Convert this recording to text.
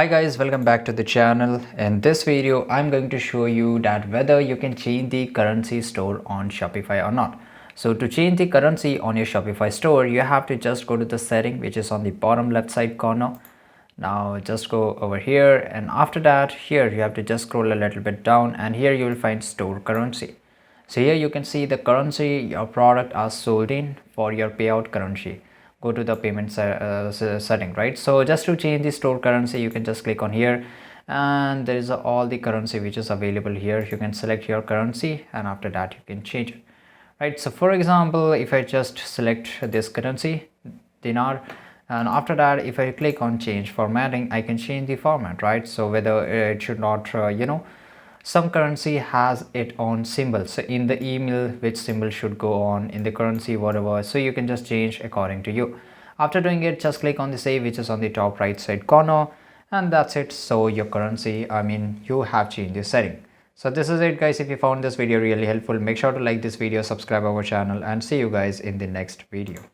Hi guys, welcome back to the channel. In this video, I'm going to show you that whether you can change the currency store on Shopify or not. So to change the currency on your Shopify store, you have to just go to the setting which is on the bottom left side corner. Now just go over here, and after that here you have to just scroll a little bit down, and here you will find store currency. So here you can see the currency your product are sold in for your payout currency. Go to the payment setting, right? So just to change the store currency, you can just click on here, and there is all the currency which is available here. You can select your currency, and after that you can change it, right? So for example, if I just select this currency, dinar, and after that if I click on change formatting, I can change the format, right? So whether it should not some currency has its own symbol, so in the email which symbol should go on in the currency, whatever, so you can just change according to you. After doing it, just click on the save which is on the top right side corner, and that's it. So your currency, you have changed the setting. So this is it guys. If you found this video really helpful, make sure to like this video, subscribe our channel, and see you guys in the next video.